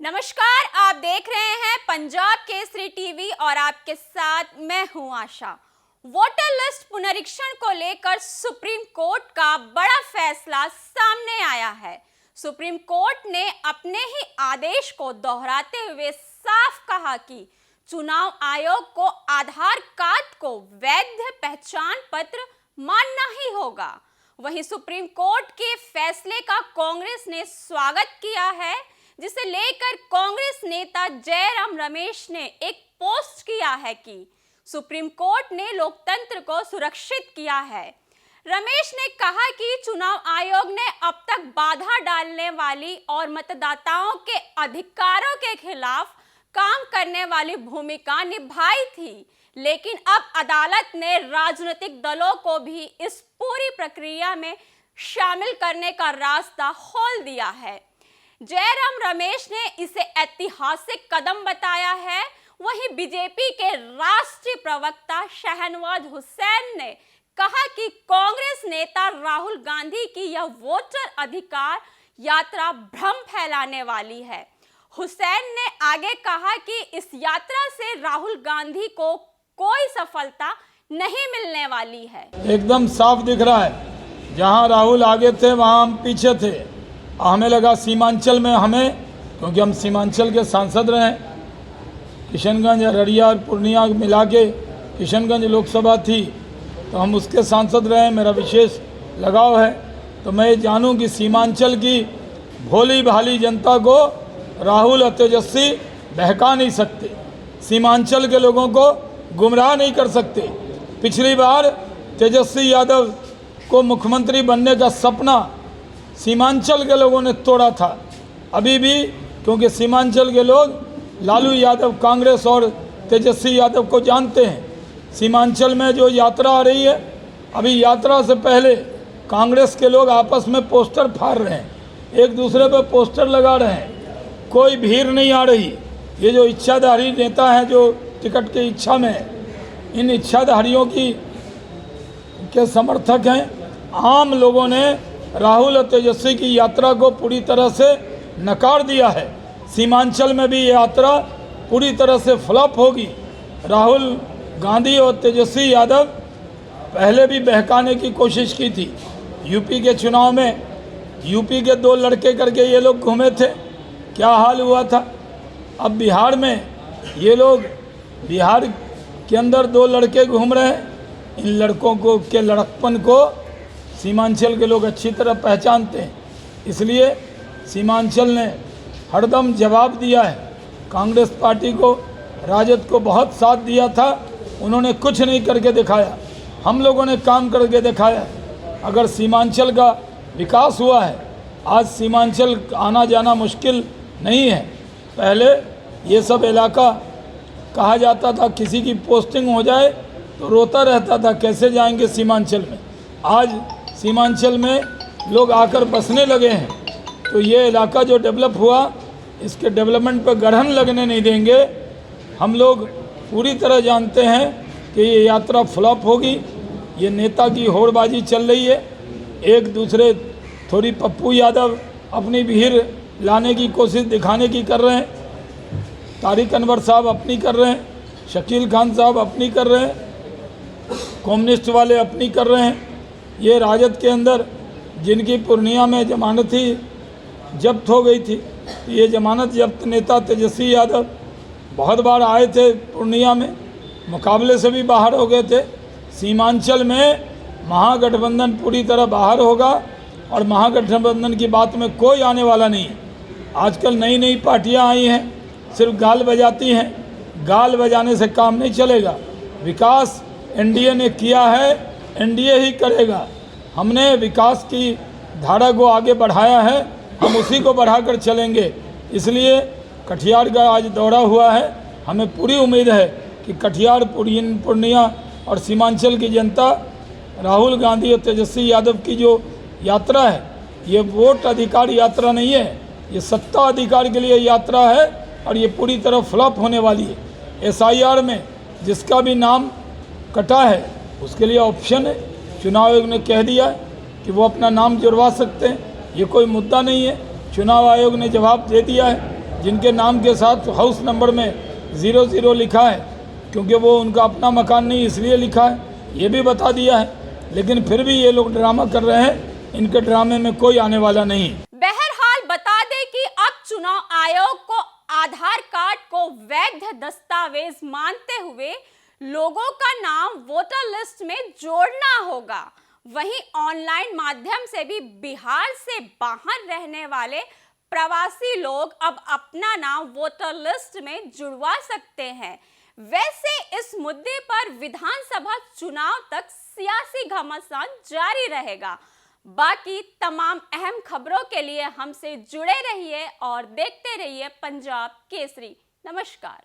नमस्कार, आप देख रहे हैं पंजाब केसरी टीवी और आपके साथ मैं हूं आशा। वोटर लिस्ट पुनरीक्षण को लेकर सुप्रीम कोर्ट का बड़ा फैसला सामने आया है। सुप्रीम कोर्ट ने अपने ही आदेश को दोहराते हुए साफ कहा कि चुनाव आयोग को आधार कार्ड को वैध पहचान पत्र मानना ही होगा। वहीं सुप्रीम कोर्ट के फैसले का कांग्रेस ने स्वागत किया है, जिसे लेकर कांग्रेस नेता जयराम रमेश ने एक पोस्ट किया है कि सुप्रीम कोर्ट ने लोकतंत्र को सुरक्षित किया है। रमेश ने कहा कि चुनाव आयोग ने अब तक बाधा डालने वाली और मतदाताओं के अधिकारों के खिलाफ काम करने वाली भूमिका निभाई थी, लेकिन अब अदालत ने राजनीतिक दलों को भी इस पूरी प्रक्रिया में शामिल करने का रास्ता खोल दिया है। जयराम रमेश ने इसे ऐतिहासिक कदम बताया है। वहीं बीजेपी के राष्ट्रीय प्रवक्ता शहनवाज हुसैन ने कहा कि कांग्रेस नेता राहुल गांधी की यह वोटर अधिकार यात्रा भ्रम फैलाने वाली है। हुसैन ने आगे कहा कि इस यात्रा से राहुल गांधी को कोई सफलता नहीं मिलने वाली है। एकदम साफ दिख रहा है, जहां राहुल आगे थे वहां हम पीछे थे। हमें लगा सीमांचल में क्योंकि हम सीमांचल के सांसद रहे, किशनगंज अररिया और पूर्णिया मिला के किशनगंज लोकसभा थी, तो हम उसके सांसद रहे। मेरा विशेष लगाव है, तो मैं जानूं कि सीमांचल की भोली भाली जनता को राहुल और तेजस्वी बहका नहीं सकते, सीमांचल के लोगों को गुमराह नहीं कर सकते। पिछली बार तेजस्वी यादव को मुख्यमंत्री बनने का सपना सीमांचल के लोगों ने तोड़ा था। अभी भी, क्योंकि सीमांचल के लोग लालू यादव कांग्रेस और तेजस्वी यादव को जानते हैं। सीमांचल में जो यात्रा आ रही है, अभी यात्रा से पहले कांग्रेस के लोग आपस में पोस्टर फाड़ रहे हैं, एक दूसरे पर पोस्टर लगा रहे हैं, कोई भीड़ नहीं आ रही। ये जो इच्छाधारी नेता हैं जो टिकट की इच्छा में, इन इच्छाधारियों के समर्थक हैं। आम लोगों ने राहुल और तेजस्वी की यात्रा को पूरी तरह से नकार दिया है। सीमांचल में भी यात्रा पूरी तरह से फ्लॉप होगी। राहुल गांधी और तेजस्वी यादव पहले भी बहकाने की कोशिश की थी। यूपी के चुनाव में यूपी के 2 लड़के करके ये लोग घूमे थे, क्या हाल हुआ था। अब बिहार में ये लोग, बिहार के अंदर 2 लड़के घूम रहे हैं। इन लड़कों को के लड़कपन को सीमांचल के लोग अच्छी तरह पहचानते हैं, इसलिए सीमांचल ने हरदम जवाब दिया है। कांग्रेस पार्टी को, राजद को बहुत साथ दिया था, उन्होंने कुछ नहीं करके दिखाया। हम लोगों ने काम करके दिखाया। अगर सीमांचल का विकास हुआ है, आज सीमांचल आना जाना मुश्किल नहीं है। पहले ये सब इलाका कहा जाता था, किसी की पोस्टिंग हो जाए तो रोता रहता था कैसे जाएंगे सीमांचल में। आज सीमांचल में लोग आकर बसने लगे हैं, तो ये इलाका जो डेवलप हुआ, इसके डेवलपमेंट पर गढ़न लगने नहीं देंगे। हम लोग पूरी तरह जानते हैं कि ये यात्रा फ्लॉप होगी। ये नेता की होड़बाजी चल रही है, एक दूसरे थोड़ी पप्पू यादव अपनी भीड़ लाने की कोशिश दिखाने की कर रहे हैं, तारिक अनवर साहब अपनी कर रहे हैं, शकील खान साहब अपनी कर रहे हैं, कम्युनिस्ट वाले अपनी कर रहे हैं। ये राजद के अंदर जिनकी पूर्णिया में जमानत ही जब्त हो गई थी, ये जमानत जब्त नेता तेजस्वी यादव बहुत बार आए थे पूर्णिया में, मुकाबले से भी बाहर हो गए थे। सीमांचल में महागठबंधन पूरी तरह बाहर होगा और महागठबंधन की बात में कोई आने वाला नहीं है। आजकल नई नई पार्टियां आई हैं, सिर्फ गाल बजाती हैं। गाल बजाने से काम नहीं चलेगा। विकास एनडीए ने किया है, एनडीए ही करेगा। हमने विकास की धारा को आगे बढ़ाया है, हम उसी को बढ़ाकर चलेंगे। इसलिए कटिहार का आज दौरा हुआ है। हमें पूरी उम्मीद है कि कटिहार, पूर्णिया और सीमांचल की जनता राहुल गांधी और तेजस्वी यादव की जो यात्रा है, ये वोट अधिकार यात्रा नहीं है, ये सत्ता अधिकार के लिए यात्रा है और ये पूरी तरह फ्लॉप होने वाली है। एसआईआर में जिसका भी नाम कटा है उसके लिए ऑप्शन है। चुनाव आयोग ने कह दिया है कि वो अपना नाम जुड़वा सकते हैं, ये कोई मुद्दा नहीं है। चुनाव आयोग ने जवाब दे दिया है। जिनके नाम के साथ हाउस नंबर में 00 लिखा है, क्योंकि वो उनका अपना मकान नहीं इसलिए लिखा है, ये भी बता दिया है। लेकिन फिर भी ये लोग ड्रामा कर रहे हैं, इनके ड्रामे में कोई आने वाला नहीं। बहरहाल बता दें कि अब चुनाव आयोग को आधार कार्ड को वैध दस्तावेज मानते हुए लोगों का नाम वोटर लिस्ट में जोड़ना होगा। वहीं ऑनलाइन माध्यम से भी बिहार से बाहर रहने वाले प्रवासी लोग अब अपना नाम वोटर लिस्ट में जुड़वा सकते हैं। वैसे इस मुद्दे पर विधानसभा चुनाव तक सियासी घमासान जारी रहेगा। बाकी तमाम अहम खबरों के लिए हमसे जुड़े रहिए और देखते रहिए पंजाब केसरी। नमस्कार।